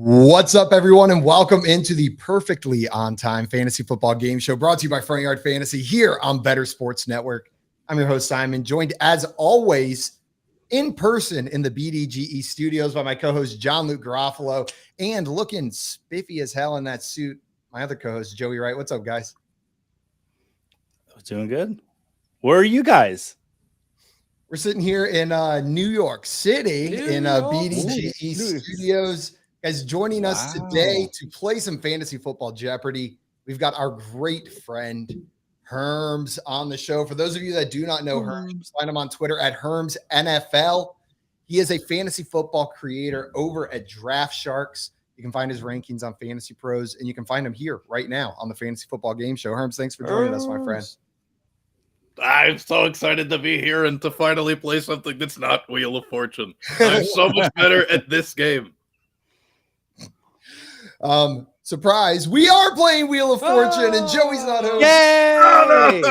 What's up, everyone, and welcome into the perfectly on-time fantasy football game show brought to you by Front Yard Fantasy here on Better Sports Network. I'm your host, Simon, joined as always in person in the BDGE studios by my co-host, John Luke Garofalo, and looking spiffy as hell in that suit, my other co-host, Joey Wright. What's up, guys? Doing good. Where are you guys? We're sitting here in New York City in BDGE studios. Guys, joining us today to play some Fantasy Football Jeopardy, we've got our great friend Herms on the show. For those of you that do not know Herms, find him on Twitter at Herms NFL. He is a fantasy football creator over at Draft Sharks. You can find his rankings on Fantasy Pros, and you can find him here right now on the Fantasy Football Game Show. Herms, thanks for joining us, my friend. I'm so excited to be here and to finally play something that's not Wheel of Fortune. I'm so much better at this game. Surprise, we are playing Wheel of Fortune, and Joey's not hosting. Yay!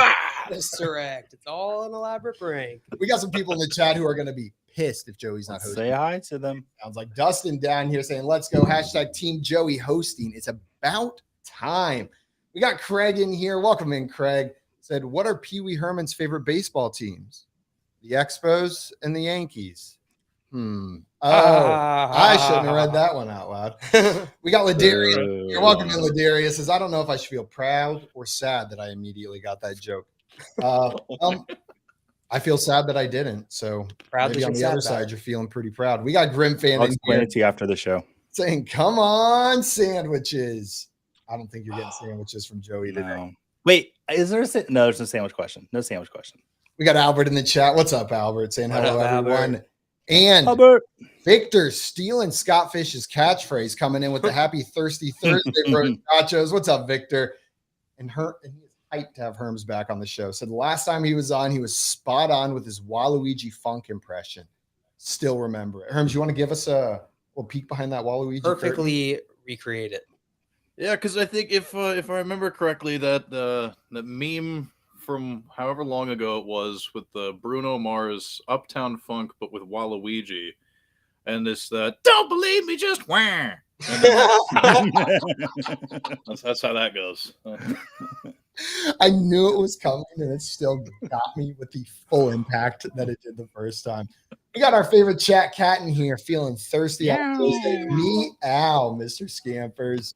Misdirect. It's all an elaborate prank. We got some people in the chat who are going to be pissed if Joey's not hosting. Say hi to them. Sounds like Dustin down here saying, let's go. Hashtag Team Joey hosting. It's about time. We got Craig in here. Welcome in, Craig. Said, what are Pee Wee Herman's favorite baseball teams? The Expos and the Yankees. I shouldn't have read that one out loud. We got Ladarius. You're welcome in, Ladarius. Says, I don't know if I should feel proud or sad that I immediately got that joke. I feel sad that I didn't. So Proud maybe on the other side, you're feeling pretty proud. We got Grim fan I'll in explain here it to you after the show. saying, come on, sandwiches. I don't think you're getting sandwiches from Joey today. No. Wait, is there no? There's no sandwich question. No sandwich question. We got Albert in the chat. What's up, Albert? Saying hello, everyone. Albert? And Albert. Victor stealing Scott Fish's catchphrase, coming in with the happy thirsty Thursday bro nachos. What's up, Victor? And he's hyped to have Herms back on the show. So the last time he was on, he was spot on with his Waluigi funk impression. Still remember it. Herms, you want to give us a little peek behind that Waluigi? Perfectly recreate it. Yeah, because I think if I remember correctly, that meme from however long ago it was with the Bruno Mars Uptown Funk, but with Waluigi, and this don't believe me, just wah. That's how that goes. I knew it was coming, and it still got me with the full impact that it did the first time. We got our favorite chat cat in here, feeling thirsty on Tuesday. Meow, Mr. Scampers.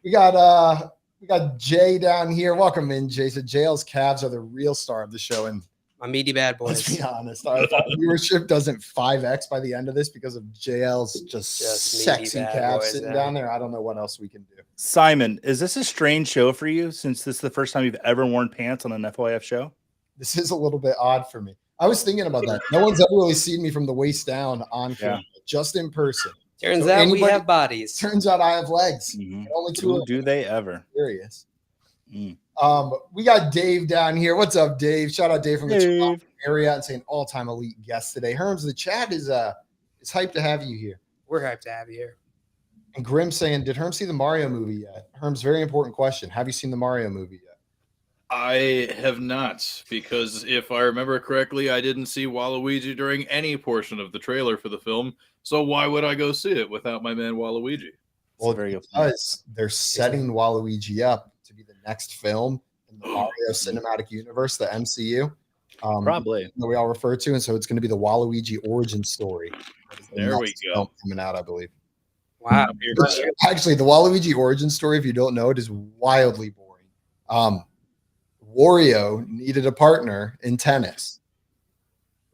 We got Jay down here. Welcome in, Jay. So JL's Cavs are the real star of the show, and My meaty bad boys. let's be honest, our viewership doesn't 5x by the end of this because of JL's just sexy meaty bad Cavs boys, sitting yeah. down there. I don't know what else we can do. Simon, is this a strange show for you since this is the first time you've ever worn pants on an FYF show? This is a little bit odd for me. I was thinking about that. No one's ever really seen me from the waist down on camera, just in person. Turns So out we anybody- have bodies. Turns out I have legs. Mhm. Only two Do they ever? Serious. Mm. We got Dave down here. What's up, Dave? Shout out Dave from the Dave. Toronto area and saying all-time elite guest today. Herms, the chat is hyped to have you here. We're hyped to have you here. And Grim saying, did Herms see the Mario movie yet? Herms, very important question. Have you seen the Mario movie yet? I have not, because if I remember correctly, I didn't see Waluigi during any portion of the trailer for the film. So why would I go see it without my man Waluigi? Well, very good point. because they're setting Waluigi up to be the next film in the Mario Cinematic Universe, the MCU. Probably. That we all refer to, and so it's going to be the Waluigi origin story. That is the There we next go. film coming out, I believe. Wow. Actually, the Waluigi origin story, if you don't know it, is wildly boring. Wario needed a partner in tennis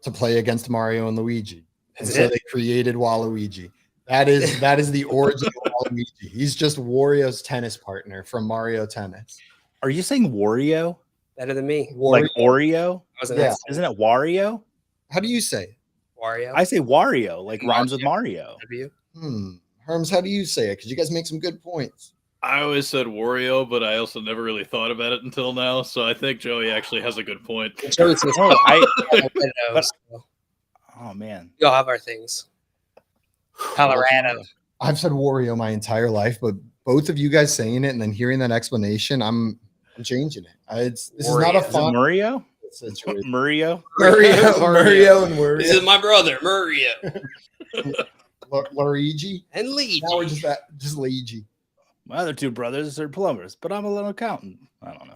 to play against Mario and Luigi, and That's so it? they created Waluigi. That is the origin of Waluigi. He's just Wario's tennis partner from Mario Tennis. Are you saying Wario? Better than me. Like Oreo? I wasn't Yeah. Isn't it Wario? How do you say it? Wario. I say Wario, like rhymes with Mario. W. Herms, how do you say it? Because you guys make some good points. I always said Wario, but I also never really thought about it until now. So I think Joey actually has a good point. Joey says, Oh, but, oh man. we all have our things. Colorado. I've said Wario my entire life, but both of you guys saying it and then hearing that explanation, I'm changing it. This is not a Is it fun. Mario? It's Mario? Mario and Wario. This is my brother, Mario. Luigi. And Lee. Now we're just Luigi. My other two brothers are plumbers, but I'm a little accountant. I don't know.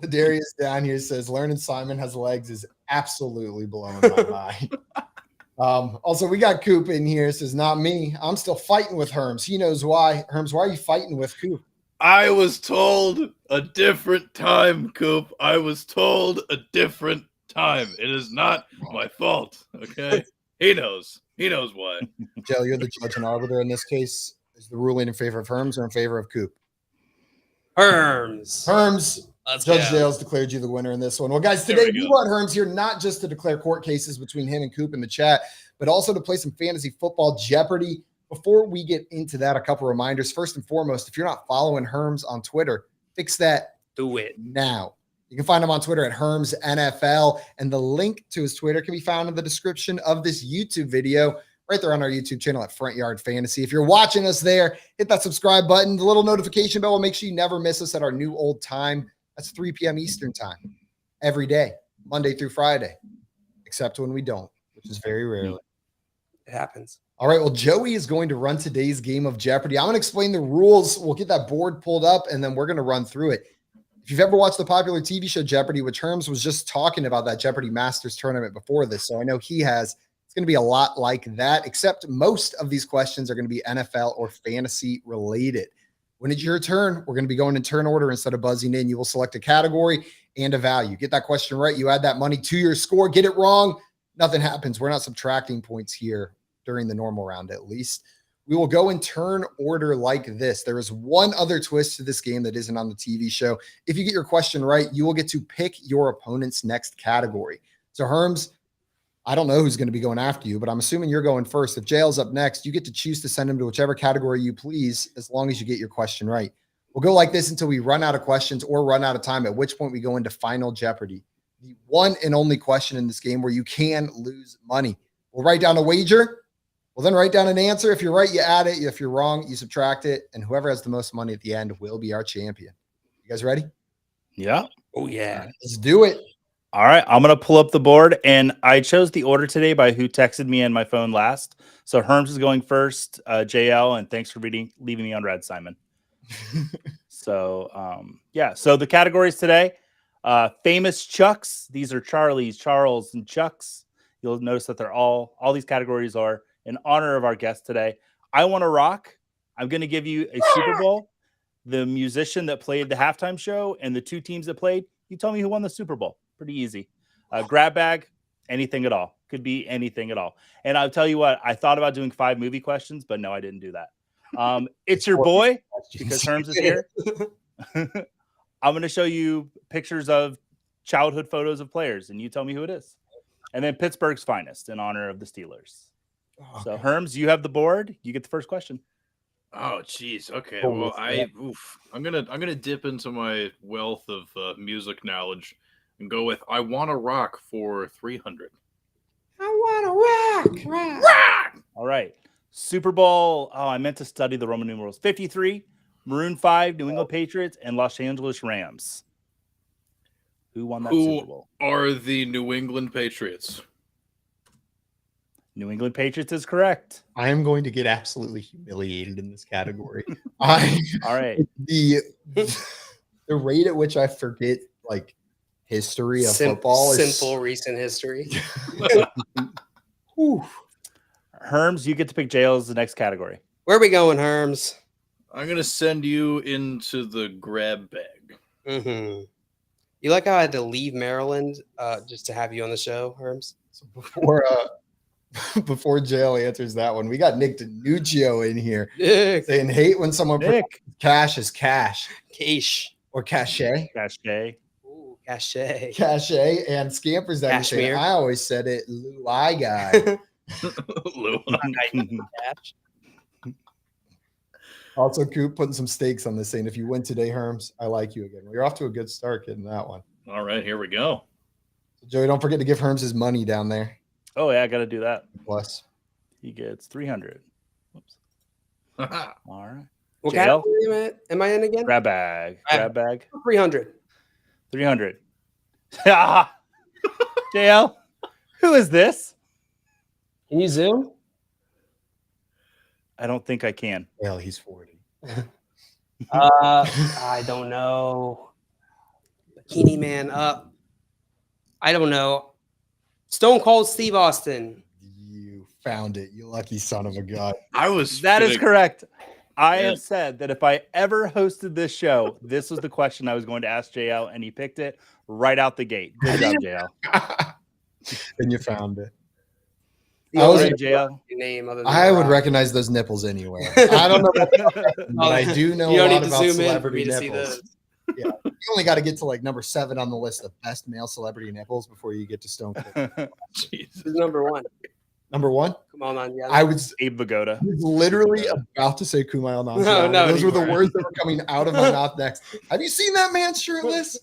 Darius down here says learning Simon has legs is absolutely blowing my mind. Also, we got Coop in here. Says not me. I'm still fighting with Herms. He knows why. Herms, why are you fighting with Coop? I was told a different time, Coop. I was told a different time. It is not my fault. Okay. He knows. He knows why. Joe, you're the judge and arbiter in this case. Is the ruling in favor of Herms or in favor of Coop? Herms. Herms. Let's Judge go. Dale's declared you the winner in this one. Well, guys, today we want Herms here not just to declare court cases between him and Coop in the chat, but also to play some fantasy football Jeopardy. Before we get into that, a couple reminders. First and foremost, if you're not following Herms on Twitter, fix that. Do it Now. You can find him on Twitter at Herms NFL, and the link to his Twitter can be found in the description of this YouTube video right there on our YouTube channel at Front Yard Fantasy. If you're watching us there, hit that subscribe button. The little notification bell will make sure you never miss us at our new old time. That's 3 p.m. Eastern time every day, Monday through Friday, except when we don't, which is very rarely. It happens. All right, well, Joey is going to run today's game of Jeopardy. I'm going to explain the rules. We'll get that board pulled up, and then we're going to run through it. If you've ever watched the popular TV show Jeopardy, which Herms was just talking about that Jeopardy Masters tournament before this, so I know he has, it's going to be a lot like that, except most of these questions are going to be NFL or fantasy related. When it's your turn, we're going to be going in turn order instead of buzzing in. You will select a category and a value. Get that question right. You add that money to your score. Get it wrong. Nothing happens. We're not subtracting points here during the normal round, at least. We will go in turn order like this. There is one other twist to this game that isn't on the TV show. If you get your question right, you will get to pick your opponent's next category. So Herms, I don't know who's going to be going after you, but I'm assuming you're going first. If Jail's up next, you get to choose to send him to whichever category you please, as long as you get your question right. We'll go like this until we run out of questions or run out of time, at which point we go into Final Jeopardy, the one and only question in this game where you can lose money. We'll write down a wager. We'll then write down an answer. If you're right, you add it. If you're wrong, you subtract it. And whoever has the most money at the end will be our champion. You guys ready? Yeah. Oh, yeah. Let's do it. All right, I'm going to pull up the board, and I chose the order today by who texted me and my phone last. So Herms is going first, JL, and thanks for leaving me on red, Simon. So, yeah, so the categories today, famous Chucks. These are Charlie's, Charles, and Chucks. You'll notice that they're all these categories are in honor of our guest today. I Want to Rock. I'm going to give you a Super Bowl, the musician that played the halftime show, and the two teams that played. You tell me who won the Super Bowl. Pretty easy. Grab bag, anything at all. Could be anything at all. And I'll tell you what, I thought about doing 5 movie questions, but no, I didn't do that. It's your boy, because Herms is here. I'm going to show you pictures of childhood photos of players, and you tell me who it is. And then Pittsburgh's finest in honor of the Steelers. Okay. So Herms, you have the board. You get the first question. Oh, geez. Okay. Well, I'm gonna dip into my wealth of music knowledge and go with "I Want to Rock" for 300. I want to rock. All right. Super Bowl. Oh, I meant to study the Roman numerals. 53, Maroon 5, New England Patriots, and Los Angeles Rams. Who won that Super Bowl? Are the New England Patriots? New England Patriots is correct. I am going to get absolutely humiliated in this category. All right. The rate at which I forget like history of football is simple recent history. Herms, you get to pick jails the next category. Where are we going, Herms? I'm gonna send you into the grab bag. Mm-hmm. You like how I had to leave Maryland just to have you on the show, Herms? So before Jail answers that one, we got Nick DiNuccio in here saying hate when someone cash is cash. Cash. Or cachet. Cachet. Ooh, cachet. Cachet. And Scampers that saying, I always said it, Levi guy. Also, Coop putting some stakes on this saying, if you win today, Herms, I like you again. You're off to a good start getting that one. All right, here we go. So Joey, don't forget to give Herms his money down there. Oh, yeah, I got to do that. Plus. He gets 300. Whoops. All right. What category am I in again? Grab bag. Grab bag. 300. 300. JL, who is this? Can you zoom? I don't think I can. Well, he's 40. I don't know. Bikini Man. I don't know. Stone Cold Steve Austin. You found it, you lucky son of a gun. That is correct. I have said that if I ever hosted this show, this was the question I was going to ask JL, and he picked it right out the gate. Good job, JL. And you found it. I was JL. I would recognize those nipples anywhere. I don't know, but I do know a lot about celebrity nipples. Yeah, you only got to get to like number 7 on the list of best male celebrity nipples before you get to Stone Cold. Who's number 1? Number 1? Kumail Nanjiani. I was Abe Vigoda. Literally about to say Kumail Nanjiani. No, those were the words that were coming out of my mouth next. Have you seen that man shirtless?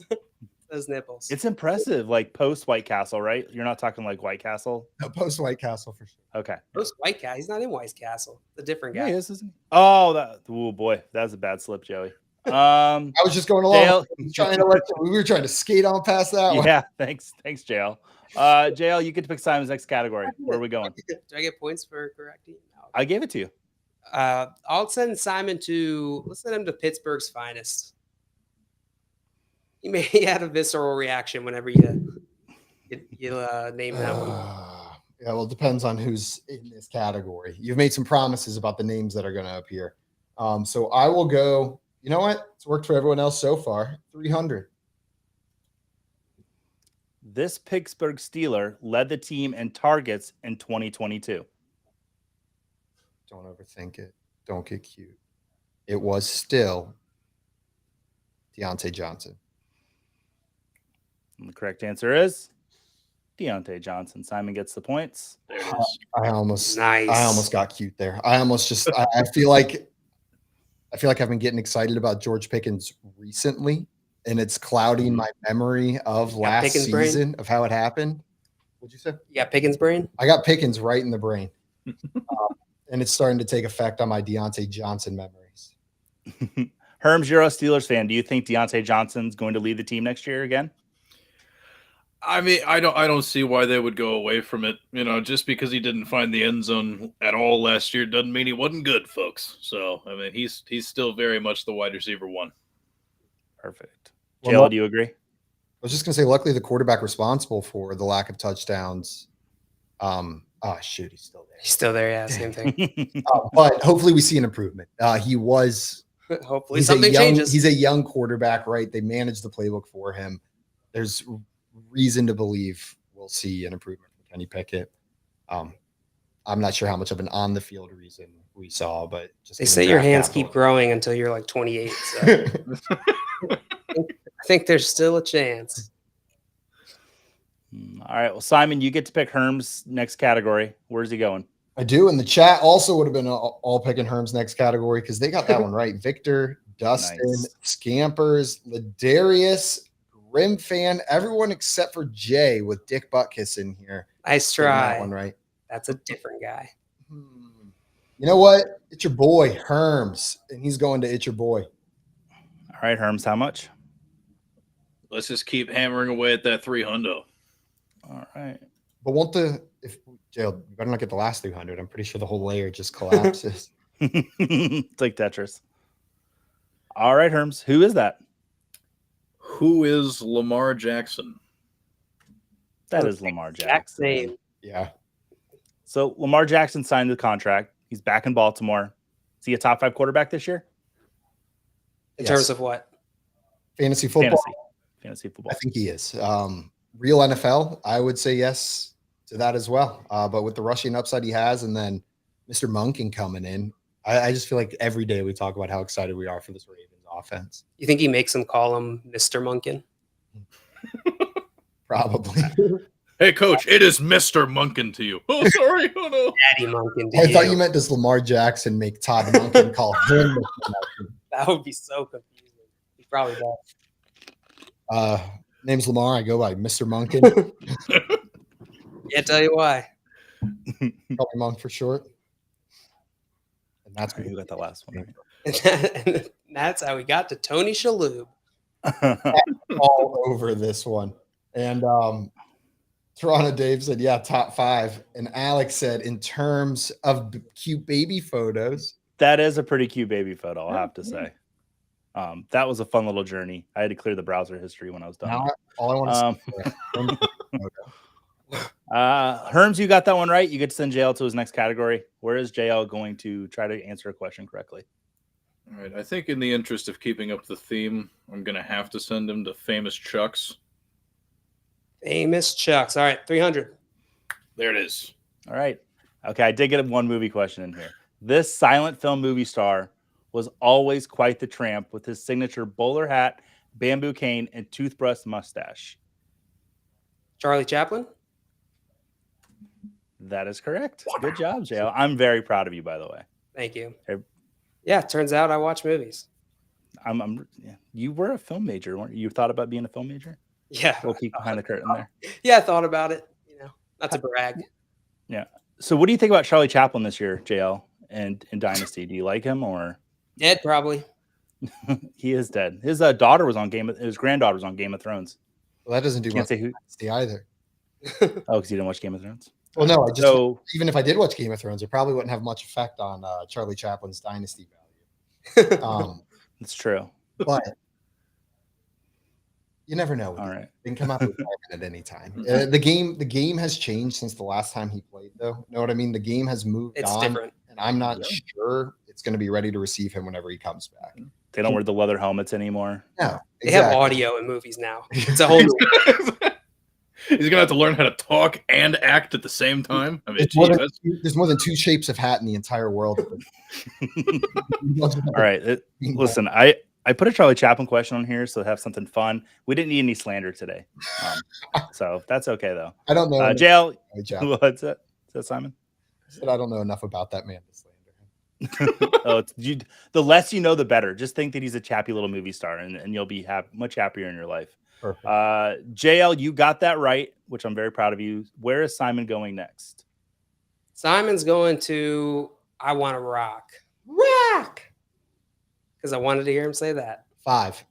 Those nipples. It's impressive. Like post White Castle, right? You're not talking like White Castle. No, post White Castle for sure. Okay. Post White Castle. He's not in White Castle. The different guy. Yeah, he is, isn't he? Oh, boy, that's a bad slip, Joey. I was just going along. We were trying to skate on past that one. Yeah, thanks, JL. JL, you get to pick Simon's next category. Where are we going? Do I get points for correcting? No. I gave it to you. I'll send Simon let's send him to Pittsburgh's finest. He had a visceral reaction whenever you name that one. Yeah, well, it depends on who's in this category. You've made some promises about the names that are going to appear. So I will go. You know what? It's worked for everyone else so far. 300. This Pittsburgh Steeler led the team in targets in 2022. Don't overthink it. Don't get cute. It was still Deontay Johnson. And the correct answer is Deontay Johnson. Simon gets the points. There it is. I almost Nice. got cute there. I feel like I've been getting excited about George Pickens recently, and it's clouding my memory of last season of how it happened. What'd you say? You got Pickens' brain? I got Pickens right in the brain. And it's starting to take effect on my Deontay Johnson memories. Herms, you're a Steelers fan. Do you think Deontay Johnson's going to lead the team next year again? I mean, I don't see why they would go away from it. Just because he didn't find the end zone at all last year doesn't mean he wasn't good, folks. So, I mean, he's still very much the wide receiver 1. Perfect. Well, JL, do you agree? I was just going to say, luckily, the quarterback responsible for the lack of touchdowns. Shoot, he's still there. He's still there, yeah, same thing. But hopefully we see an improvement. Hopefully something changes. He's a young quarterback, right? They managed the playbook for him. There's reason to believe we'll see an improvement from Kenny Pickett. I'm not sure how much of an on-the-field reason we saw, but just they say your hands keep growing until you're like 28. So I think there's still a chance. All right. Well, Simon, you get to pick Herms' next category. Where's he going? I do. And the chat also would have been all picking Herms' next category because they got that one right. Victor, Dustin, Nice. Scampers, Ladarius, Grim fan, everyone except for Jay with Dick Butkus in here. Nice Getting try. that one right. That's a different guy. You know what? It's your boy, Herms, and he's going to It's Your Boy. All right, Herms, how much? Let's just keep hammering away at that 300. All right. But if Jail, you better not get the last 300. I'm pretty sure the whole layer just collapses. It's like Tetris. All right, Herms. Who is that? Who is Lamar Jackson? That is Lamar Exact Jackson. name. Yeah. So Lamar Jackson signed the contract. He's back in Baltimore. Is he a top 5 quarterback this year? In Yes. terms of what? Fantasy football. Fantasy football. I think he is. Real NFL, I would say yes to that as well. But with the rushing upside he has, and then Mr. Monken coming in, I just feel like every day we talk about how excited we are for this Ravens offense. You think he makes them call him Mr. Monken? Probably. Hey, Coach, it is Mr. Monken to you. Oh, sorry. Oh, no. Daddy Monken. To I thought you. you meant does Lamar Jackson make Todd Monken call him Mr. Monken? That would be so confusing. He probably does. Name's Lamar. I go by Mr. Monken. Can't tell you why. Call me Monk for short. And that's Who got that last one? And that's how we got to Tony Shalhoub. all over this one. And Toronto Dave said, yeah, top 5. And Alex said, in terms of cute baby photos. That is a pretty cute baby photo, I'll have to say. That was a fun little journey. I had to clear the browser history when I was done. Now, all I want to say Herms, you got that one right. You get to send JL to his next category. Where is JL going to try to answer a question correctly? All right. I think in the interest of keeping up the theme, I'm going to have to send him to Famous Chucks. Famous Chucks. All right, 300. There it is. All right. Okay, I did get one movie question in here. This silent film movie star was always quite the tramp with his signature bowler hat, bamboo cane, and toothbrush mustache. Charlie Chaplin? That is correct. Good job, JL. I'm very proud of you, by the way. Thank you. Yeah, turns out I watch movies. You were a film major, weren't you? You thought about being a film major? Yeah. We'll peek behind the curtain there. Yeah, I thought about it. Not to brag. Yeah. So what do you think about Charlie Chaplin this year, JL, and in Dynasty? Do you like him or? Dead, probably. He is dead. His daughter was on his granddaughter was on Game of Thrones. Well, that doesn't do Can't say who either. Oh, because you didn't watch Game of Thrones? Well, no, even if I did watch Game of Thrones, it probably wouldn't have much effect on Charlie Chaplin's Dynasty value. It's true. But you never know. All right. They can come out with at any time. The game has changed since the last time he played, though. Know what I mean? The game has moved on. It's different. And I'm not sure it's going to be ready to receive him whenever he comes back. They don't wear the leather helmets anymore. No. They have audio in movies now. It's a whole new He's going to have to learn how to talk and act at the same time. I mean, there's more than 2 shapes of hat in the entire world. All right. Listen, I put a Charlie Chaplin question on here, so have something fun. We didn't need any slander today. So that's okay, though. I don't know. JL, what's that? Is that Simon? I said I don't know enough about that man to slander him. The less you know, the better. Just think that he's a chappy little movie star, and you'll be much happier in your life. Perfect. JL, you got that right, which I'm very proud of you. Where is Simon going next? Simon's going to I Want to Rock. Rock! Because I wanted to hear him say that. 5.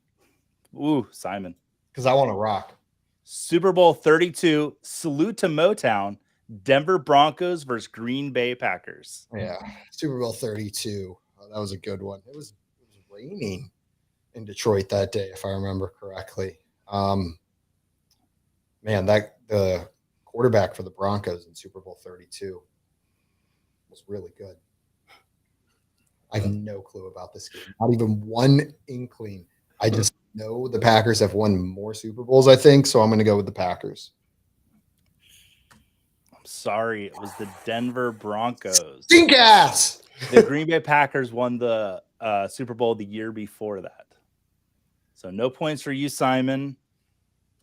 Ooh, Simon. Because I want to rock. Super Bowl 32, salute to Motown, Denver Broncos versus Green Bay Packers. Yeah, Super Bowl 32. Oh, that was a good one. It was raining in Detroit that day, if I remember correctly. Man, the quarterback for the Broncos in Super Bowl 32 was really good. I have no clue about this game. Not even one inkling. I just know the Packers have won more Super Bowls, I think, so I'm going to go with the Packers. I'm sorry. It was the Denver Broncos. Stink ass! The Green Bay Packers won the Super Bowl the year before that. So no points for you, Simon.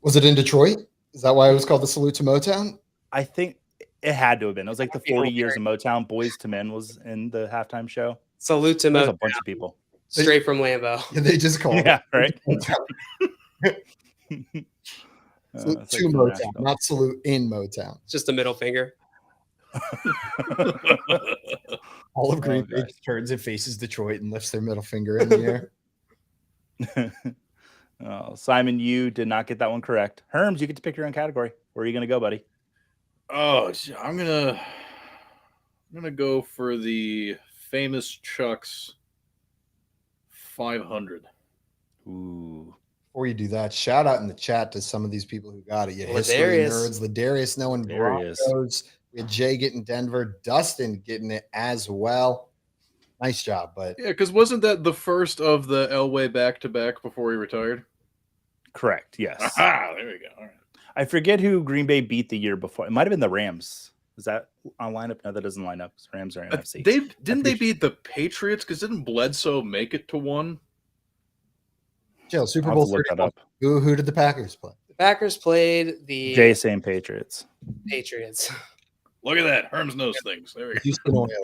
Was it in Detroit? Is that why it was called the Salute to Motown? I think it had to have been. It was like the 40 years of Motown. Boys to Men was in the halftime show. Salute to Motown. A bunch of people. Straight from Lambeau. Yeah, they just called it. Right. Salute to Motown, not salute in Motown. Just a middle finger. All of Green Bay turns and faces Detroit and lifts their middle finger in the air. Simon, you did not get that one correct. Herms, you get to pick your own category. Where are you going to go, buddy? Oh, I'm gonna go for the Famous Chucks 500. Ooh. Before you do that, shout out in the chat to some of these people who got it. You history nerds, Ladarius knowing Broncos. We had Jay getting Denver, Dustin getting it as well. Nice job, but yeah, because wasn't that the first of the Elway back-to-back before he retired? Correct. Yes. Aha, there we go. All right. I forget who Green Bay beat the year before. It might have been the Rams. Is that on lineup? No, that doesn't line up. Rams are NFC. They beat the Patriots? Because didn't Bledsoe make it to one? Jill, Super Bowl 30. Who did the Packers play? The Packers played the JSAM Patriots. Patriots. Look at that. Herms knows things. There we go.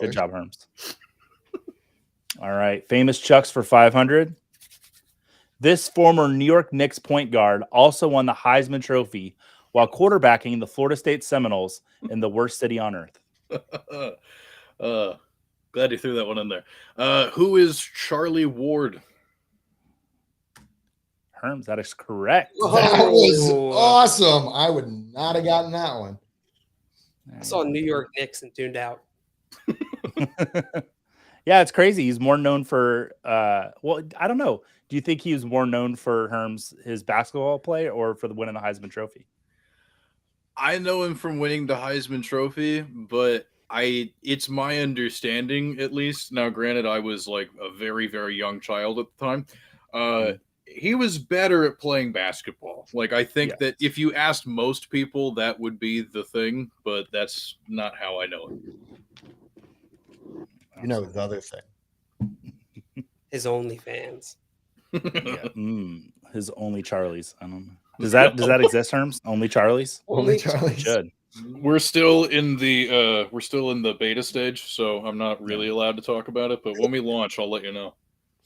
Good job, Herms. All right. Famous Chucks for 500. This former New York Knicks point guard also won the Heisman Trophy while quarterbacking the Florida State Seminoles in the worst city on earth. Glad you threw that one in there. Who is Charlie Ward? Herms, that is correct. That was awesome. I would not have gotten that one. I saw New York Knicks and tuned out. Yeah, it's crazy. He's more known for well, I don't know. Do you think he was more known for Herms his basketball play or for the winning the Heisman Trophy? I know him from winning the Heisman Trophy, but it's my understanding, at least. Now, granted, I was like a very, very young child at the time. He was better at playing basketball. Like, I think that if you asked most people, that would be the thing, but that's not how I know him. You know the other thing. His OnlyFans. His Only Charlies. I don't know. Does that exist, Herms? Only Charlies? Only Charlies. Should. We're still in the beta stage, so I'm not really allowed to talk about it. But when we launch, I'll let you know.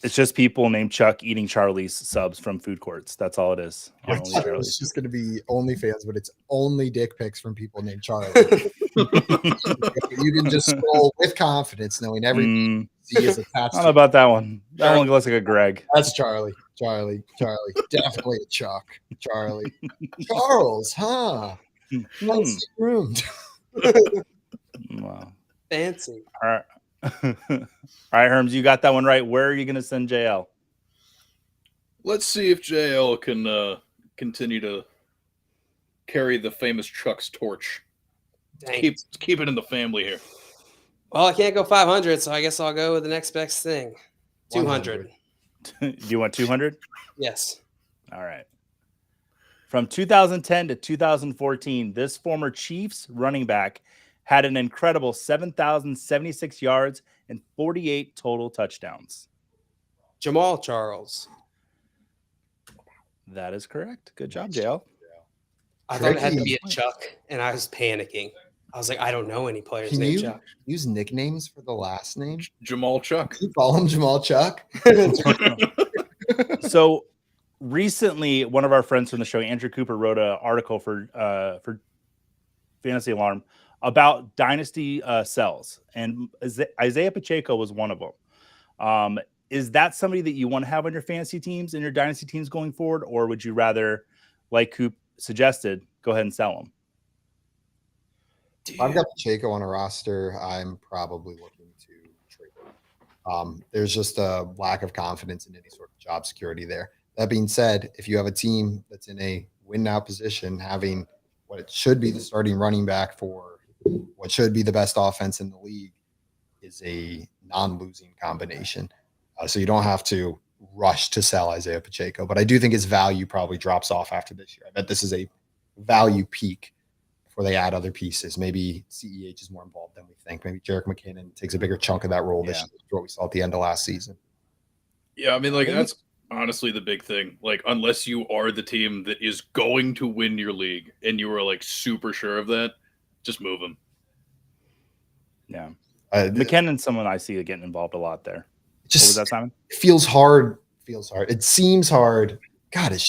It's just people named Chuck eating Charlie's subs from food courts. That's all it is. It's just going to be OnlyFans, but it's only dick pics from people named Charlie. You can just scroll with confidence, knowing every PC is attached. I don't know about that one. That one looks like a Greg. That's Charlie. Definitely a Chuck. Charlie. Charles, huh? Fancy groomed. Wow. Fancy. All right. All right, Herms, you got that one right. Where are you going to send JL? Let's see if JL can continue to carry the famous Chuck's torch. Keep it in the family here. Well, I can't go 500, so I guess I'll go with the next best thing. 200. Do you want 200? Yes. All right. From 2010 to 2014, this former Chiefs running back had an incredible 7,076 yards and 48 total touchdowns. Jamal Charles. That is correct. Good job, JL. I thought it had to be a Chuck, and I was panicking. I was like, I don't know any players named Chuck. Use nicknames for the last name? Jamal Chuck. You call him Jamal Chuck? So recently, one of our friends from the show, Andrew Cooper, wrote an article for Fantasy Alarm about Dynasty sells, and Isaiah Pacheco was one of them. Is that somebody that you want to have on your fantasy teams and your Dynasty teams going forward, or would you rather, like Coop suggested, go ahead and sell them? If I've got Pacheco on a roster, I'm probably looking to trade him. There's just a lack of confidence in any sort of job security there. That being said, if you have a team that's in a win-now position, having what it should be the starting running back for what should be the best offense in the league is a non-losing combination. So you don't have to rush to sell Isaiah Pacheco, but I do think his value probably drops off after this year. I bet this is a value peak before they add other pieces. Maybe CEH is more involved than we think. Maybe Jerick McKinnon takes a bigger chunk of that role this year, what we saw at the end of last season. Yeah, I mean, like, that's honestly the big thing. Like, unless you are the team that is going to win your league and you are like super sure of that, just move him. Yeah. McKinnon's someone I see getting involved a lot there. Just, what was that, Simon? It feels hard. It seems hard. God, it's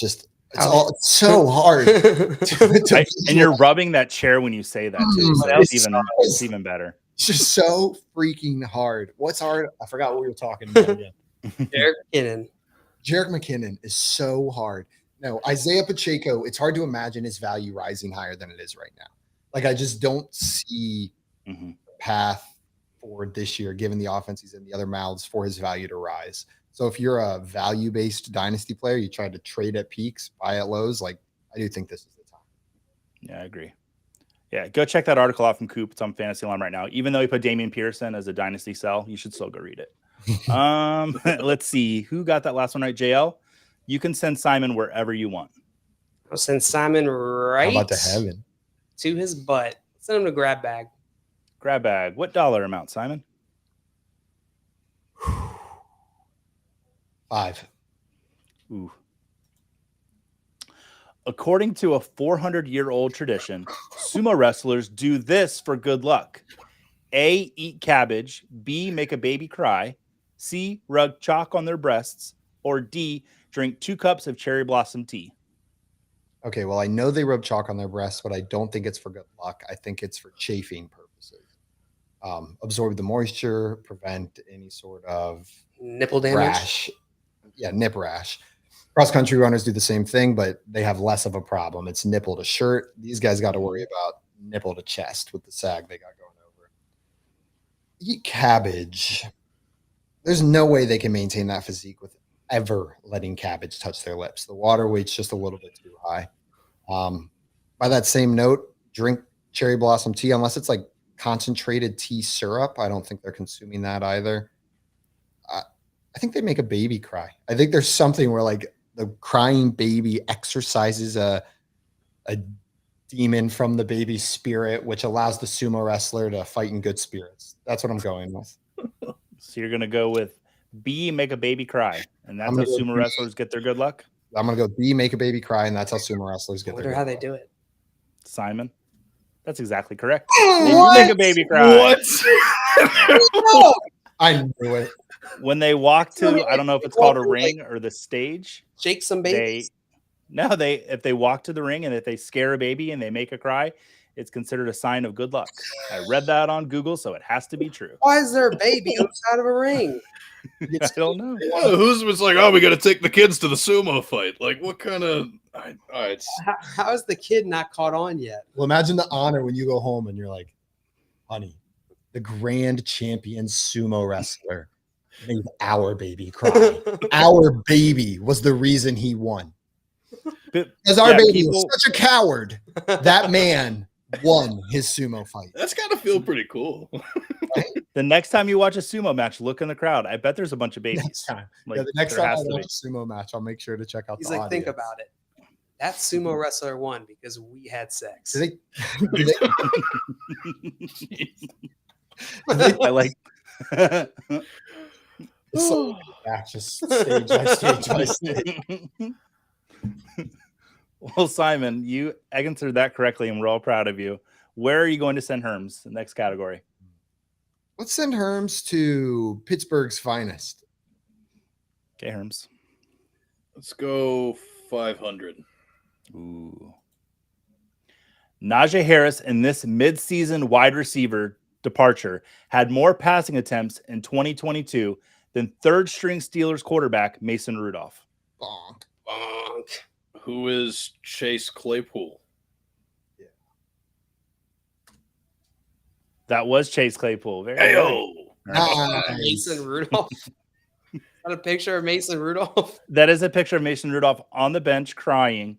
so hard. And you're rubbing that chair when you say that too. So it's even better. It's just so freaking hard. What's hard? I forgot what we were talking about again. Jerick McKinnon is so hard. No, Isaiah Pacheco, it's hard to imagine his value rising higher than it is right now. Like, I just don't see a path forward this year, given the offense he's in, the other mouths, for his value to rise. So if you're a value-based dynasty player, you try to trade at peaks, buy at lows, like, I do think this is the time. Yeah, I agree. Yeah, go check that article out from Coop. It's on Fantasy Alarm right now. Even though he put Damian Pearson as a dynasty sell, you should still go read it. Let's see. Who got that last one right? JL? You can send Simon wherever you want. I'll send Simon right How about to heaven? To his butt. Send him to grab bag. Grab bag. What dollar amount, Simon? 5. Ooh. According to a 400-year-old tradition, sumo wrestlers do this for good luck. A, eat cabbage. B, make a baby cry. C, rub chalk on their breasts. Or D, drink 2 cups of cherry blossom tea. Okay, well, I know they rub chalk on their breasts, but I don't think it's for good luck. I think it's for chafing purposes. Absorb the moisture, prevent any sort of nipple damage. Rash. Yeah, nip rash. Cross-country runners do the same thing, but they have less of a problem. It's nipple to shirt. These guys got to worry about nipple to chest with the sag they got going over. Eat cabbage. There's no way they can maintain that physique with ever letting cabbage touch their lips. The water weight's just a little bit too high. By that same note, drink cherry blossom tea, unless it's like concentrated tea syrup. I don't think they're consuming that either. I think they make a baby cry. I think there's something where like the crying baby exorcises a demon from the baby's spirit, which allows the sumo wrestler to fight in good spirits. That's what I'm going with. So you're going to go with B, make a baby cry. And that's how sumo wrestlers get their good luck? I'm going to go B, make a baby cry, and that's how sumo wrestlers get their good luck. I wonder how they do it. Simon? That's exactly correct. Make a baby cry. What? I knew it. When they walk to, I don't know if it's called a ring or the stage. Shake some babies. If they walk to the ring and if they scare a baby and they make a cry, it's considered a sign of good luck. I read that on Google, so it has to be true. Why is there a baby outside of a ring? I don't know. Yeah, who's was like, oh, we got to take the kids to the sumo fight? Like, what kind of? How is the kid not caught on yet? Well, imagine the honor when you go home and you're like, honey, the grand champion sumo wrestler made our baby cry. Our baby was the reason he won. Because our baby was such a coward, that man won his sumo fight. That's got to feel pretty cool. The next time you watch a sumo match, look in the crowd. I bet there's a bunch of babies. Next time. Like, the next time I watch a sumo match, I'll make sure to check out He's the like, audience. think about it. That sumo wrestler won because we had sex. I like just stage by stage by stage. Well, Simon, you answered that correctly, and we're all proud of you. Where are you going to send Herms? The next category. Let's send Herms to Pittsburgh's finest. Okay, Herms. Let's go 500. Ooh. Najee Harris in this midseason wide receiver departure had more passing attempts in 2022 than third-string Steelers quarterback Mason Rudolph. Bonk. Who is Chase Claypool? Yeah. That was Chase Claypool. Very Hey-o. Nice. Mason Rudolph. Is that a picture of Mason Rudolph? That is a picture of Mason Rudolph on the bench crying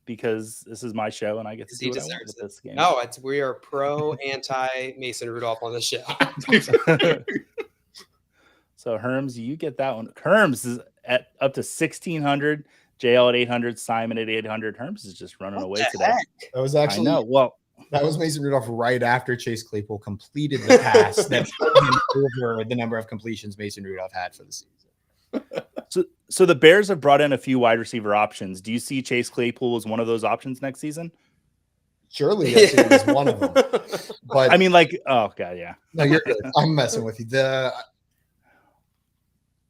because this is my show and I get to do what I want with this game. No, we are pro anti Mason Rudolph on the show. So Herms, you get that one. Herms is at up to 1,600. JL at 800. Simon at 800. Herms is just running away today. That was actually that was Mason Rudolph right after Chase Claypool completed the pass that put him over the number of completions Mason Rudolph had for the season. So the Bears have brought in a few wide receiver options. Do you see Chase Claypool as one of those options next season? Surely, yes, it was one of them. But I mean, like, oh god, yeah. No, you're good. I'm messing with you.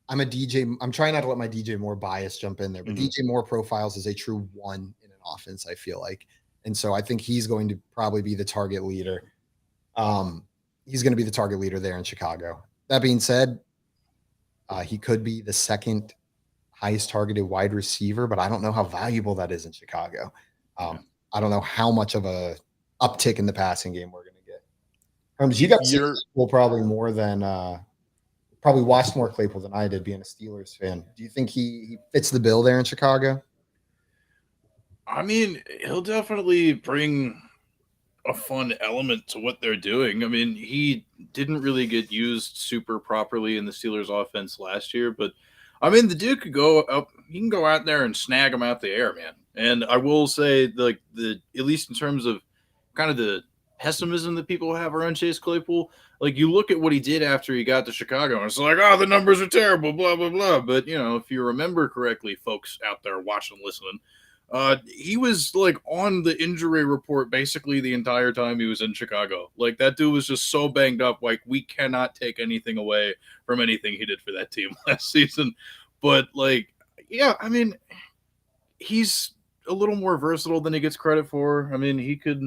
I'm a DJ. I'm trying not to let my DJ Moore bias jump in there, but DJ Moore profiles as a true one in an offense, I feel like. And so I think he's going to probably be the target leader. He's going to be the target leader there in Chicago. That being said, he could be the second highest targeted wide receiver, but I don't know how valuable that is in Chicago. I don't know how much of a uptick in the passing game we're going to get. You got Claypool probably more than probably watched more Claypool than I did being a Steelers fan. Do you think he fits the bill there in Chicago? I mean, he'll definitely bring a fun element to what they're doing. I mean, he didn't really get used super properly in the Steelers offense last year, but I mean, the dude could go up, he can go out there and snag him out the air, man. And I will say, like, at least in terms of kind of the pessimism that people have around Chase Claypool, like, you look at what he did after he got to Chicago, and it's like, oh, the numbers are terrible, blah, blah, blah. But, you know, if you remember correctly, folks out there watching, listening, he was, like, on the injury report basically the entire time he was in Chicago. Like, that dude was just so banged up, like, we cannot take anything away from anything he did for that team last season. But, like, yeah, I mean, he's a little more versatile than he gets credit for. I mean, he could,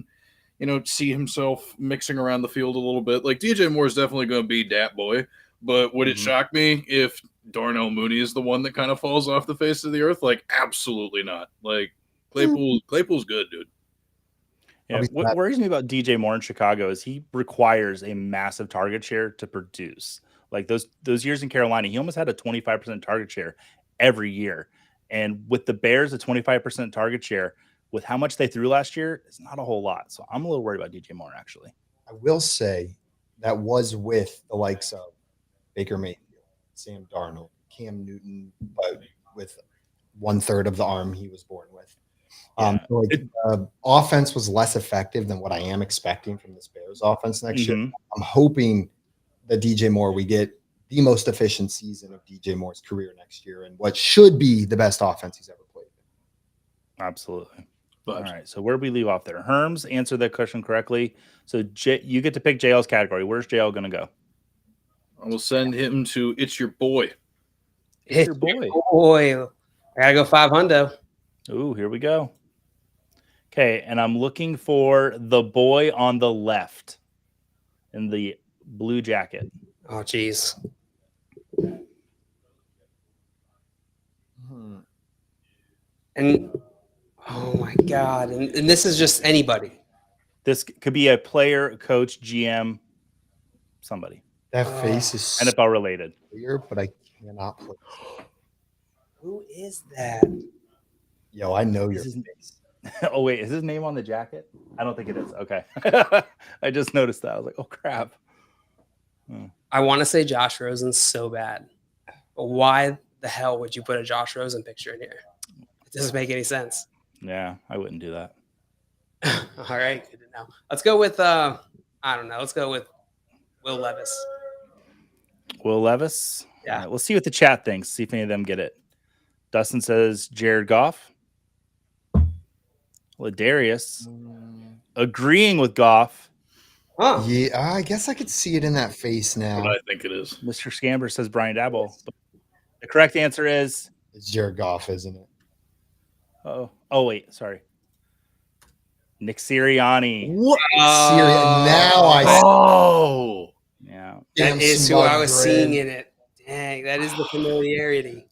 you know, see himself mixing around the field a little bit. Like, DJ Moore is definitely going to be that boy, But would it shock me if Darnell Mooney is the one that kind of falls off the face of the earth? Like, absolutely not. Like, Claypool's good, dude. Yeah, what worries me about DJ Moore in Chicago is he requires a massive target share to produce. Like those years in Carolina, he almost had a 25% target share every year. And with the Bears, a 25% target share, with how much they threw last year, it's not a whole lot. So I'm a little worried about DJ Moore, actually. I will say that was with the likes of Baker Mayfield, Sam Darnold, Cam Newton, but with 1/3 of the arm he was born with. Offense was less effective than what I am expecting from this Bears offense next year. I'm hoping that DJ Moore, we get the most efficient season of DJ Moore's career next year and what should be the best offense he's ever played. Absolutely. All right. So where do we leave off there? Herms answered that question correctly. So you get to pick JL's category. Where's JL going to go? I will send him to It's Your Boy. It's Your Boy. I got to go 500. Ooh, here we go. Okay, and I'm looking for the boy on the left in the blue jacket. Oh, geez. And, oh, my God. And this is just anybody. This could be a player, a coach, GM, somebody. That face is NFL related. Weird, but I cannot play. Who is that? Yo, I know your face. Oh, wait. Is his name on the jacket? I don't think it is. Okay. I just noticed that. I was like, oh, crap. I want to say Josh Rosen so bad. But why the hell would you put a Josh Rosen picture in here? It doesn't make any sense. Yeah, I wouldn't do that. All right. Good to know. Let's go with, I don't know. Let's go with Will Levis. Will Levis? Yeah. Right, we'll see what the chat thinks. See if any of them get it. Dustin says Jared Goff. Ladarius agreeing with Goff. Huh. Yeah, I guess I could see it in that face now. What I think it is. Mr. Scamber says Brian Dabble. The correct answer is it's Jared Goff, isn't it? Oh wait, sorry. Nick Sirianni. What? Now I see. Oh, yeah. That is who I was seeing in it. Dang, that is the familiarity.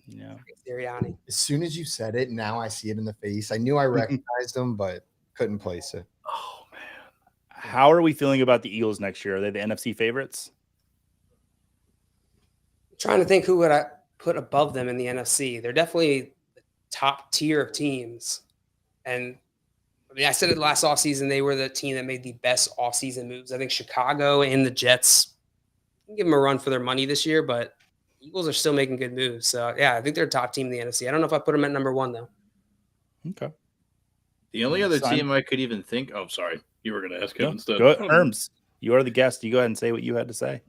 Yeah. Sirianni. As soon as you said it, now I see it in the face. I knew I recognized him, but couldn't place it. Oh man. How are we feeling about the Eagles next year? Are they the NFC favorites? I'm trying to think who would I put above them in the NFC. They're definitely the top tier of teams. And I mean, I said it last offseason, they were the team that made the best offseason moves. I think Chicago and the Jets can give them a run for their money this year, but Eagles are still making good moves. So, yeah, I think they're a top team in the NFC. I don't know if I put them at number 1, though. Okay. The only other team I could even think – oh, sorry. You were going to ask him instead. Go ahead, Herms. You are the guest. You go ahead and say what you had to say.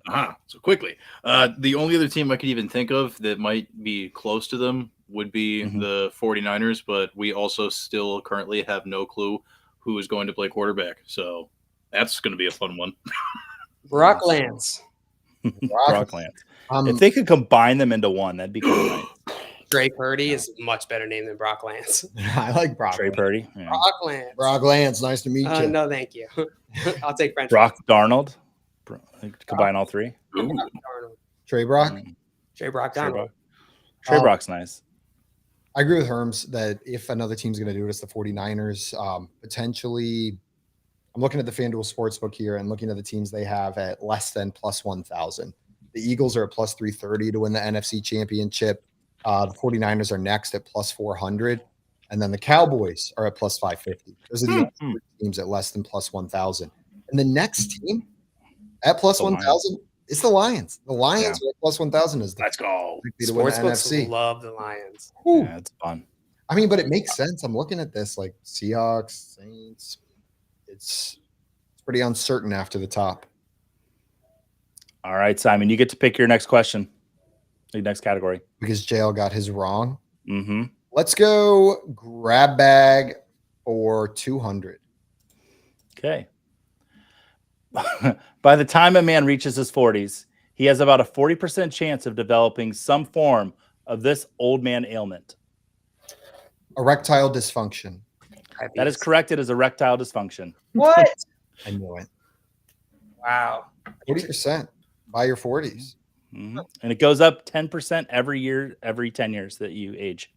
So quickly. The only other team I could even think of that might be close to them would be the 49ers, but we also still currently have no clue who is going to play quarterback. So that's going to be a fun one. Brock Lance. Brock Lance. If they could combine them into one, that'd be cool. Nice. Trey Purdy is a much better name than Brock Lance. I like Brock. Trey Purdy. Yeah. Brock Lance. Brock Lance. Nice to meet you. No, thank you. I'll take French. Brock Darnold. Combine all three. Trey Brock. Trey Brock Darnold. Trey Brock's nice. I agree with Herms that if another team's going to do it, it's the 49ers. Potentially, I'm looking at the FanDuel Sportsbook here and looking at the teams they have at less than plus 1,000. The Eagles are at plus 330 to win the NFC Championship. The 49ers are next at plus 400. And then the Cowboys are at plus 550. Those are the only teams at less than plus 1,000. And the next team at plus 1,000 is the Lions. The Lions are at plus 1,000. Let's go. Sportsbooks love the Lions. Yeah, it's fun. I mean, but it makes sense. I'm looking at this like Seahawks, Saints. It's pretty uncertain after the top. All right, Simon, you get to pick your next question. The next category. Because JL got his wrong. Mm-hmm. Let's go grab bag for 200. Okay. By the time a man reaches his 40s, he has about a 40% chance of developing some form of this old man ailment. Erectile dysfunction. That is correct. It is erectile dysfunction. What? I knew it. Wow. 40% by your 40s. Mm-hmm. And it goes up 10% every year, every 10 years that you age.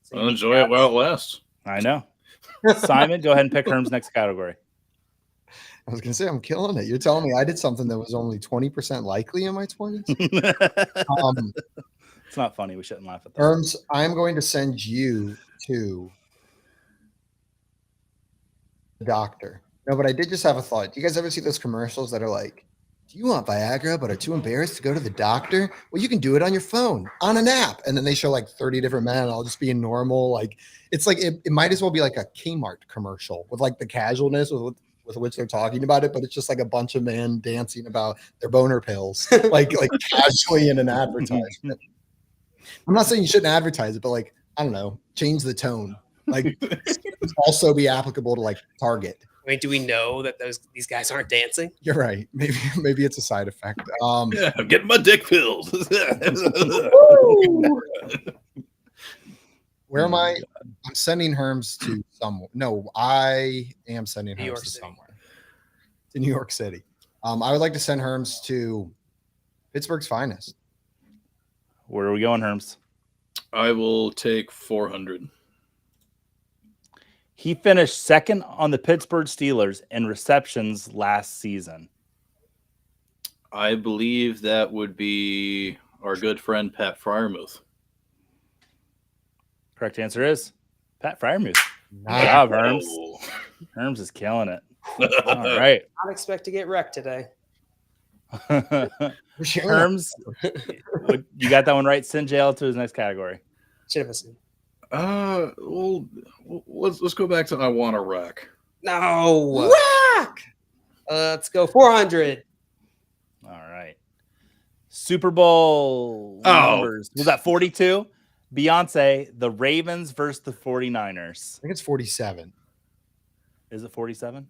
So I'll enjoy it while it lasts. I know. Simon, go ahead and pick Herm's next category. I was going to say, I'm killing it. You're telling me I did something that was only 20% likely in my 20s? It's not funny. We shouldn't laugh at that. Herms, I'm going to send you to the doctor. No, but I did just have a thought. Do you guys ever see those commercials that are like, do you want Viagra but are too embarrassed to go to the doctor? Well, you can do it on your phone, on an app. And then they show like 30 different men all just being normal. Like, it's like, it might as well be like a Kmart commercial with like the casualness with which they're talking about it, but it's just like a bunch of men dancing about their boner pills, like casually in an advertisement. I'm not saying you shouldn't advertise it, but like, I don't know, change the tone. Like, also be applicable to like Target. I mean, do we know that these guys aren't dancing? You're right. Maybe it's a side effect. Yeah, I'm getting my dick pills. Where am I? I'm sending Herms to somewhere. No, I am sending Herms to somewhere. To New York City. I would like to send Herms to Pittsburgh's finest. Where are we going, Herms? I will take 400. He finished second on the Pittsburgh Steelers in receptions last season. I believe that would be our good friend Pat Freiermuth. Correct answer is Pat Freiermuth. Nice. Good job, Herms. Herms is killing it. All right. Not expect to get wrecked today. Herms, you got that one right. Send JL to his next category. Should have assumed. Well, let's go back to I Want to Wreck. No. Wreck! Let's go 400. All right. Super Bowl numbers. Was that 42? Beyonce, the Ravens versus the 49ers. I think it's 47. Is it 47?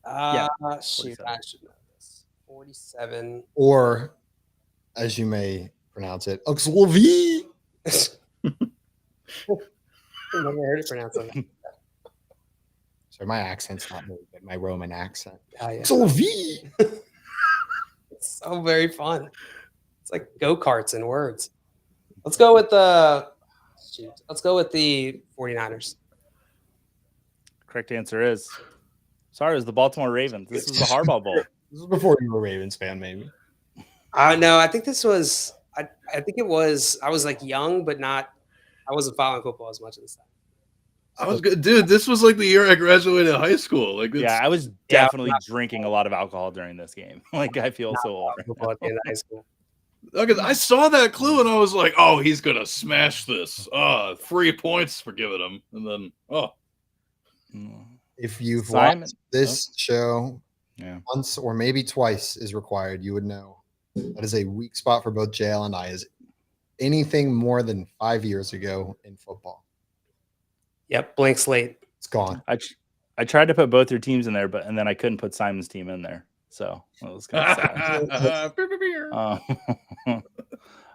Yeah. Shoot, 47. I should know this. 47. Or, as you may pronounce it, Oxlovi. I never heard it pronounced like that. Sorry, my accent's not very good. My Roman accent. Oh, yeah. Oxlovi. It's so very fun. It's like go-karts in words. Let's go with the 49ers. Correct answer is it was the Baltimore Ravens. This is the Harbaugh Bowl. This was before you were a Ravens fan, maybe. No, I think this was. I think it was. I was like young, but not. I wasn't following football as much at this time. I was good, dude. This was like the year I graduated high school. Like, Yeah, I was definitely drinking a lot of alcohol during this game. Like, I feel so old. Football at the end of high school. I saw that clue and I was like, "Oh, he's gonna smash this! 3 points for giving him." And then, If you've Simon. watched this show Yeah. once or maybe twice is required, you would know that is a weak spot for both JL and I. Is anything more than 5 years ago in football? Yep, blank slate. It's gone. I tried to put both your teams in there, and then I couldn't put Simon's team in there. So it was kind of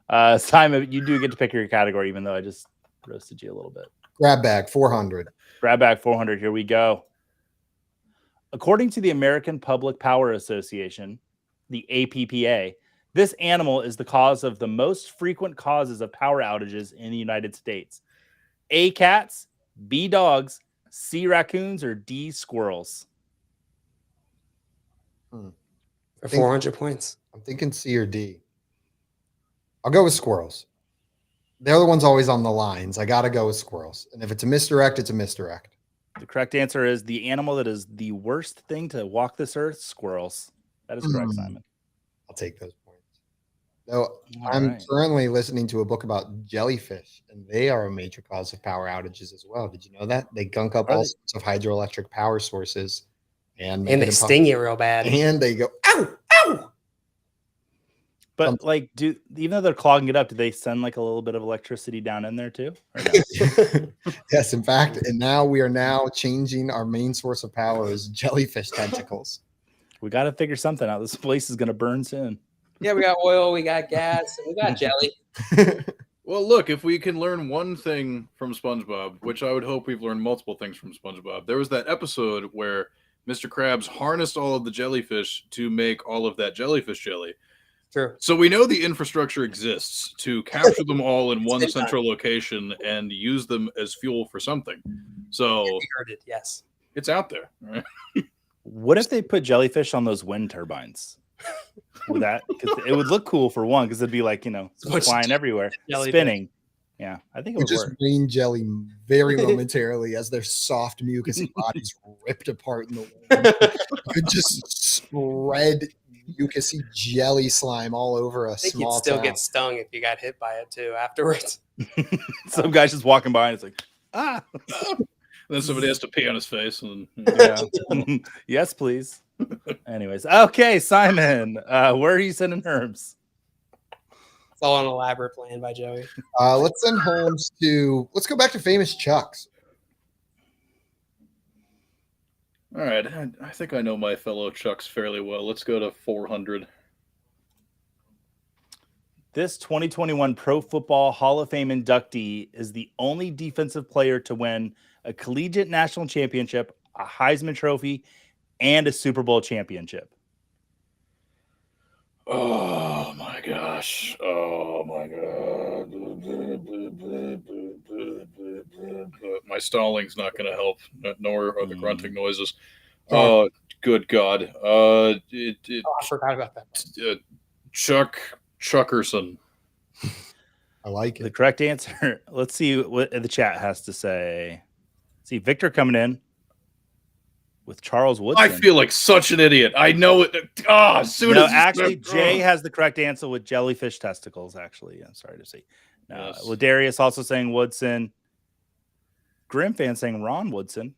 sad. Simon, you do get to pick your category, even though I just roasted you a little bit. Grab bag 400. Grab bag 400. Here we go. According to the American Public Power Association, the APPA, this animal is the cause of the most frequent causes of power outages in the United States. A, cats, B, dogs, C, raccoons, or D, squirrels. For 400 points. I'm thinking C or D. I'll go with squirrels. They're the ones always on the lines. I got to go with squirrels. And if it's a misdirect, it's a misdirect. The correct answer is the animal that is the worst thing to walk this earth, squirrels. That is correct, Simon. I'll take those points. So I'm currently listening to a book about jellyfish, and they are a major cause of power outages as well. Did you know that? They gunk up all sorts of hydroelectric power sources. And they sting you real bad. And they go, ow, ow. But like, even though they're clogging it up, do they send like a little bit of electricity down in there too? Or no? Yes, in fact, and now we are changing our main source of power is jellyfish tentacles. We got to figure something out. This place is going to burn soon. Yeah, we got oil, we got gas, we got jelly. Well, look, if we can learn one thing from SpongeBob, which I would hope we've learned multiple things from SpongeBob, there was that episode where Mr. Krabs harnessed all of the jellyfish to make all of that jellyfish jelly. True. So we know the infrastructure exists to capture them all in one central location and use them as fuel for something. So We heard it, yes. it's out there. Right? What if they put jellyfish on those wind turbines? With that, because it would look cool for one, because it'd be like, flying everywhere, spinning. Yeah, I think it would just work. rain jelly very momentarily as their soft mucousy bodies ripped apart in the wind. You could just spread mucousy jelly slime all over a I think small you'd still town. get stung if you got hit by it too afterwards. Some guy's just walking by and it's like, ah. And then somebody has to pee on his face. And Yeah. Yes, please. Anyways, okay, Simon, where are you sending Herms? It's all an elaborate plan by Joey. Let's send Herms let's go back to famous Chucks. all right, I think I know my fellow Chucks fairly well. Let's go to 400. This 2021 Pro Football Hall of Fame inductee is the only defensive player to win a collegiate national championship, a Heisman Trophy, and a Super Bowl championship. Oh my gosh. Oh my god. My stalling's not going to help, nor are the grunting noises. Oh, good god. I forgot about that. Chuckerson. I like The it. correct answer. Let's see what the chat has to say. See, Victor coming in with Charles Woodson. I feel like such an idiot. I know it. As soon as actually, Jay has the correct answer with jellyfish testicles. Actually, I'm sorry to see. Yes. Ladarius also saying Woodson. Grim fan saying Ron Woodson,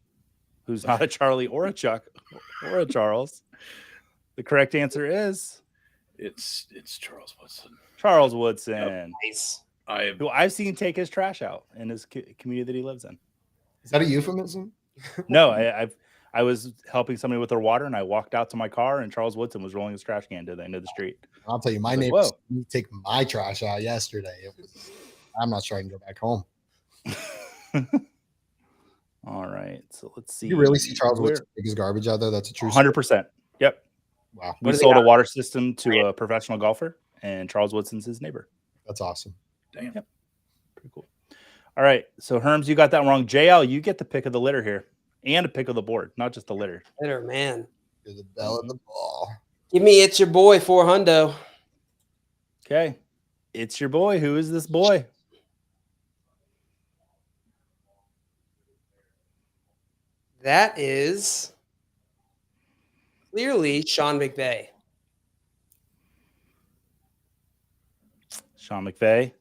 who's not a Charlie or a Chuck or a Charles. The correct answer is it's Charles Woodson. Charles Woodson, Nice. who I've seen take his trash out in his community that he lives in. Is that a euphemism? No, I was helping somebody with their water, and I walked out to my car, and Charles Woodson was rolling his trash can to the end of the street. I'll tell you, my neighbors take my trash out yesterday. I'm not sure I can go back home. All right, so let's see. You really see Charles Woodson take his garbage out there? That's a true 100%. Yep. Wow. We sold a water system to a professional golfer, and Charles Woodson's his neighbor. That's awesome. Damn. Yep. Pretty cool. All right, so Herms, you got that wrong. JL, you get the pick of the litter here, and a pick of the board, not just the litter. Litter, man. You're the bell of the ball. Give me It's Your Boy, 400. Okay. It's your boy. Who is this boy? That is clearly Sean McVay. Sean McVay.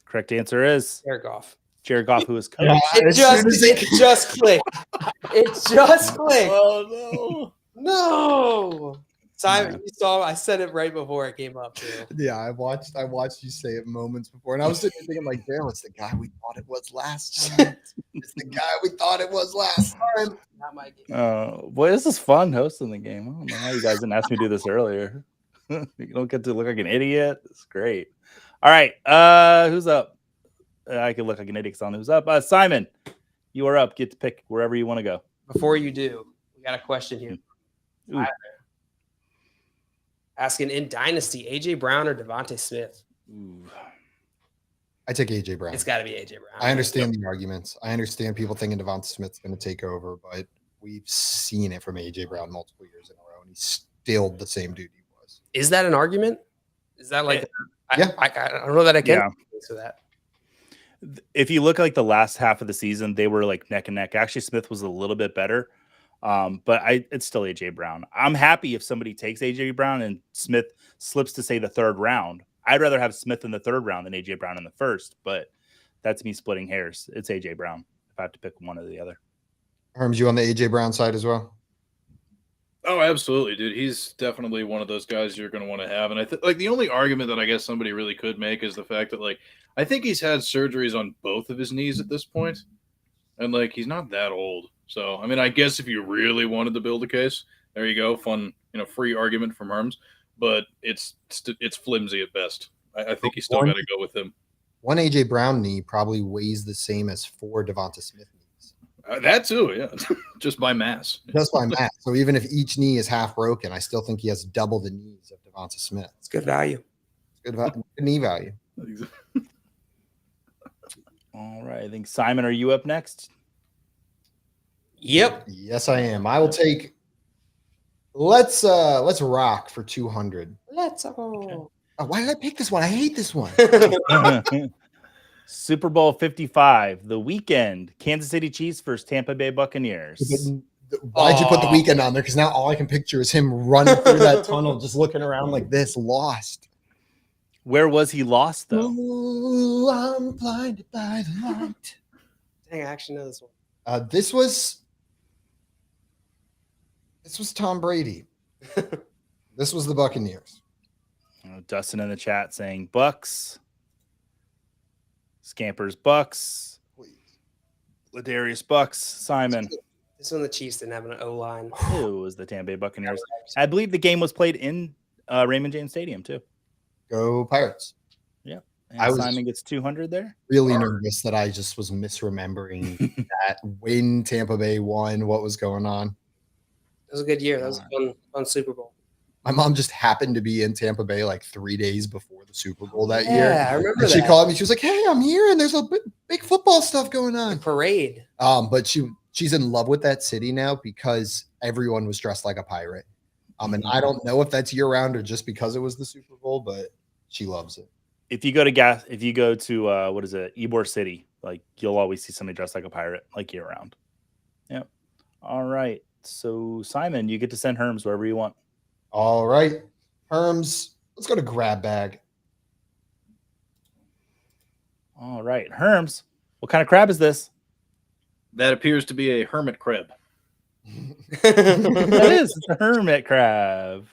Correct answer is Jared Goff. Jared Goff, who is coach. Yeah. It As soon as just clicked. It just clicked. Oh No. Simon, you saw I said it right before it came up too. Yeah, I watched you say it moments before, and I was sitting there thinking, like, damn, it's the guy we thought it was last time. It's the guy we thought it was last time. Not my game. Boy, this is fun hosting the game. I don't know how you guys didn't ask me to do this earlier. You don't get to look like an idiot. It's great. All right. Who's up? I can look like an idiot on who's up. Simon, you are up. Get to pick wherever you want to go. Before you do, we got a question here. Ooh. Asking in Dynasty, AJ Brown or Devontae Smith? Ooh. I take AJ Brown. It's got to be AJ Brown. I understand the arguments. I understand people thinking Devonta Smith's going to take over, but we've seen it from AJ Brown multiple years in a row, and he's still the same dude he was. Is that an argument? Is that like? Yeah. I don't know that I can Yeah. answer that. If you look at like the last half of the season, they were like neck and neck. Actually, Smith was a little bit better. But it's still AJ Brown. I'm happy if somebody takes AJ Brown and Smith slips to say the third round. I'd rather have Smith in the third round than AJ Brown in the first, but that's me splitting hairs. It's AJ Brown if I have to pick one or the other. Herms, you on the AJ Brown side as well? Oh, absolutely, dude. He's definitely one of those guys you're going to want to have. And I think like the only argument that I guess somebody really could make is the fact that like I think he's had surgeries on both of his knees at this point, and like he's not that old. So I mean, I guess if you really wanted to build a case, there you go, fun, free argument from Herms. But it's flimsy at best. I think you still got to go with him. One AJ Brown knee probably weighs the same as 4 Devonta Smith knees. That too, yeah. Just by mass. Just by math. So even if each knee is half broken, I still think he has double the knees of Devonta Smith. It's good value. Good knee value. All right. I think Simon, are you up next? Yep. Yes, I am. I will take. Let's rock for 200. Let's go. Okay. Oh, why did I pick this one? I hate this one. Super Bowl 55, the weekend. Kansas City Chiefs versus Tampa Bay Buccaneers. Why'd you put the weekend on there? Because now all I can picture is him running through that tunnel, just looking around like this, lost. Where was he lost, though? Ooh, I'm blinded by the light. Dang, I actually know this one. This was Tom Brady. This was the Buccaneers. Dustin in the chat saying Bucks. Scampers Bucks. Ladarius Bucks. Simon. This one, the Chiefs didn't have an O-line. Who was the Tampa Bay Buccaneers? I believe the game was played in Raymond James Stadium, too. Go Pirates. Yep. And Simon gets 200 there. Really nervous that I just was misremembering that when Tampa Bay won, what was going on. It was a good year. That was a fun Super Bowl. My mom just happened to be in Tampa Bay like 3 days before the Super Bowl that year. Yeah, I remember and she called me. She was like, "Hey, I'm here, and there's a big football stuff going on." The parade. But she's in love with that city now because everyone was dressed like a pirate. And I don't know if that's year round or just because it was the Super Bowl, but she loves it. If you go to what is it, Ybor City, like you'll always see somebody dressed like a pirate, like year round. Yep. All right. So Simon, you get to send Herms wherever you want. All right, Herms. Let's go to grab bag. All right, Herms. What kind of crab is this? That appears to be a hermit crab. That is. It's a hermit crab.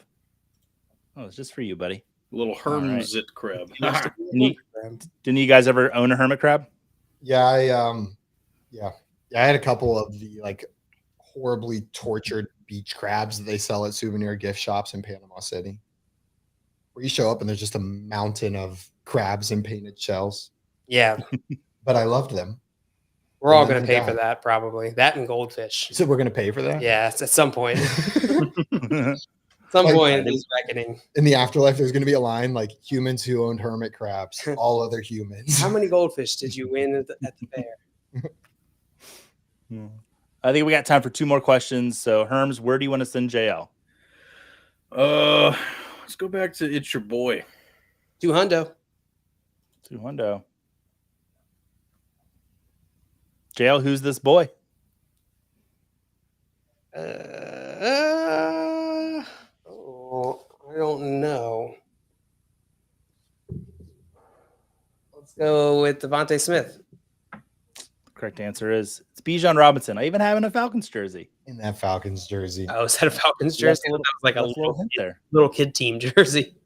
Oh, it's just for you, buddy. A little Hermsit crab. Didn't you guys ever own a hermit crab? Yeah, I had a couple of the like horribly tortured beach crabs that they sell at souvenir gift shops in Panama City, where you show up and there's just a mountain of crabs and painted shells. Yeah, but I loved them. We're all going to pay for that, probably. That and goldfish. So we're going to pay for that? Yeah, at some point. Some point is reckoning. In the afterlife, there's going to be a line like humans who owned hermit crabs, all other humans. How many goldfish did you win at the fair? I think we got time for 2 more questions. So, Herms, where do you want to send JL? Let's go back to It's Your Boy. 200. JL, who's this boy? I don't know. Let's go with Devontae Smith. Correct answer is it's Bijan Robinson. I even have in a Falcons jersey. In that Falcons jersey. Oh, is that a Falcons jersey? That was like a little kid team jersey.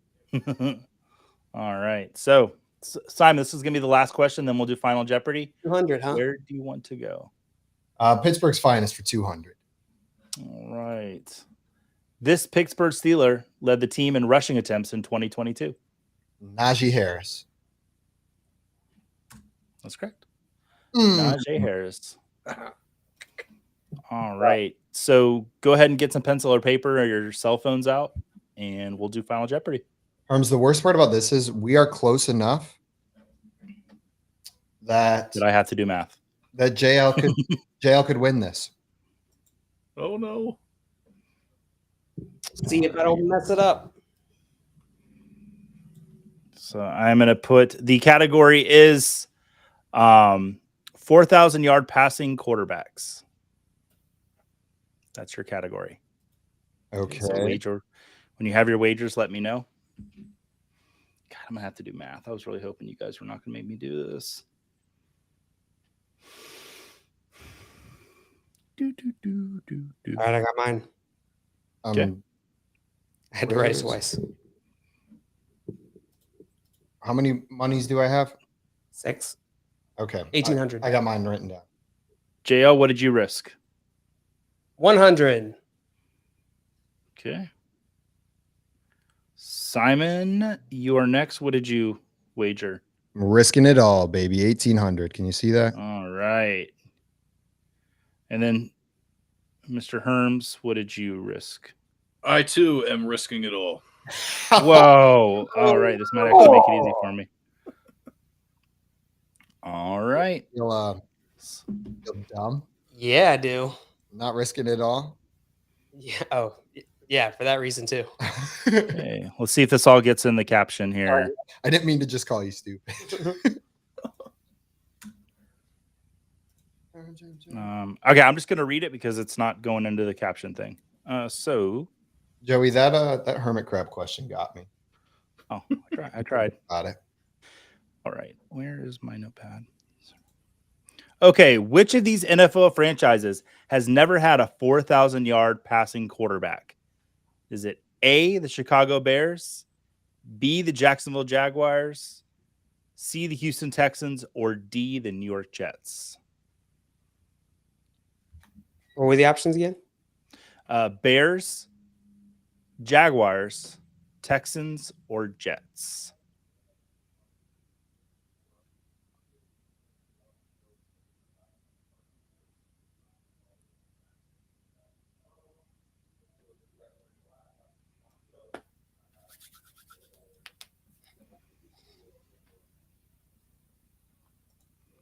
All right. So, Simon, this is going to be the last question. Then we'll do Final Jeopardy. 200, huh? Where do you want to go? Pittsburgh's finest for 200. All right. This Pittsburgh Steeler led the team in rushing attempts in 2022. Najee Harris. That's correct. Najee Harris. All right. So go ahead and get some pencil or paper or your cell phones out, and we'll do Final Jeopardy. Herms, the worst part about this is we are close enough that I have to do math. That JL could win this. Oh no. See if I don't mess it up. So I'm going to put the category is 4,000 yard passing quarterbacks. That's your category. Okay. So when you have your wagers, let me know. God, I'm going to have to do math. I was really hoping you guys were not going to make me do this. All right, I got mine. Okay. I had to write it twice. How many monies do I have? 6. Okay. 1,800. I got mine written down. JL, what did you risk? 100. Okay. Simon, you are next. What did you wager? I'm risking it all, baby. 1,800. Can you see that? All right. And then, Mr. Herms, what did you risk? I too am risking it all. Whoa. All right. This might actually make it easy for me. All right. Feel dumb? Yeah, I do. Not risking it all? Yeah. Oh, yeah. For that reason too. Okay. Let's see if this all gets in the caption here. I didn't mean to just call you stupid. Okay, I'm just going to read it because it's not going into the caption thing. So, Joey, that hermit crab question got me. Oh, I tried. Got it. All right. Where is my notepad? Okay. Which of these NFL franchises has never had a 4,000-yard passing quarterback? Is it A, the Chicago Bears, B, the Jacksonville Jaguars, C, the Houston Texans, or D, the New York Jets? What were the options again? Bears, Jaguars, Texans, or Jets?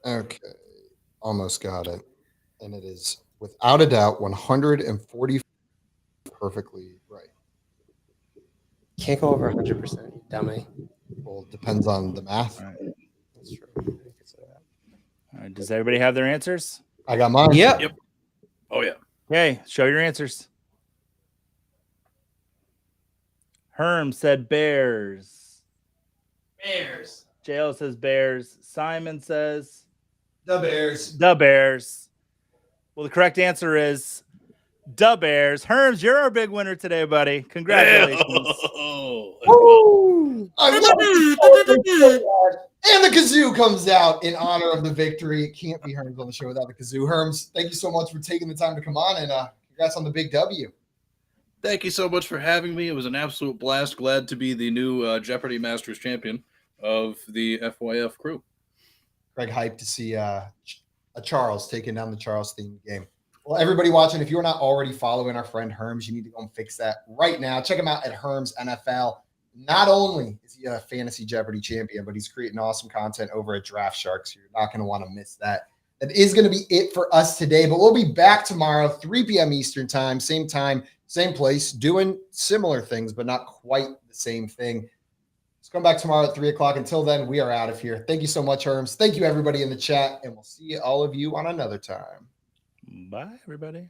Okay. Almost got it. And it is, without a doubt, 140 perfectly right. Can't go over 100%, you dummy. Well, it depends on the math. All right. That's true. All right. Does everybody have their answers? I got mine. Yep. Oh, yeah. Okay. Show your answers. Herm said Bears. Bears. JL says Bears. Simon says The Bears. the Bears. Well, the correct answer is the Bears. Herms, you're our big winner today, buddy. Congratulations. Woo! I love it. And the kazoo comes out in honor of the victory. It can't be Herms on the show without the kazoo. Herms, thank you so much for taking the time to come on, and congrats on the big W. Thank you so much for having me. It was an absolute blast. Glad to be the new Jeopardy Masters champion of the FYF crew. Greg, hyped to see a Charles taking down the Charles themed game. Well, everybody watching, if you're not already following our friend Herms, you need to go and fix that right now. Check him out at Herms NFL. Not only is he a Fantasy Jeopardy champion, but he's creating awesome content over at Draft Shark, so you're not going to want to miss that. That is going to be it for us today, but we'll be back tomorrow, 3 p.m. Eastern time, same place, doing similar things, but not quite the same thing. Let's come back tomorrow at 3 o'clock. Until then, we are out of here. Thank you so much, Herms. Thank you, everybody in the chat, and we'll see all of you on another time. Bye, everybody.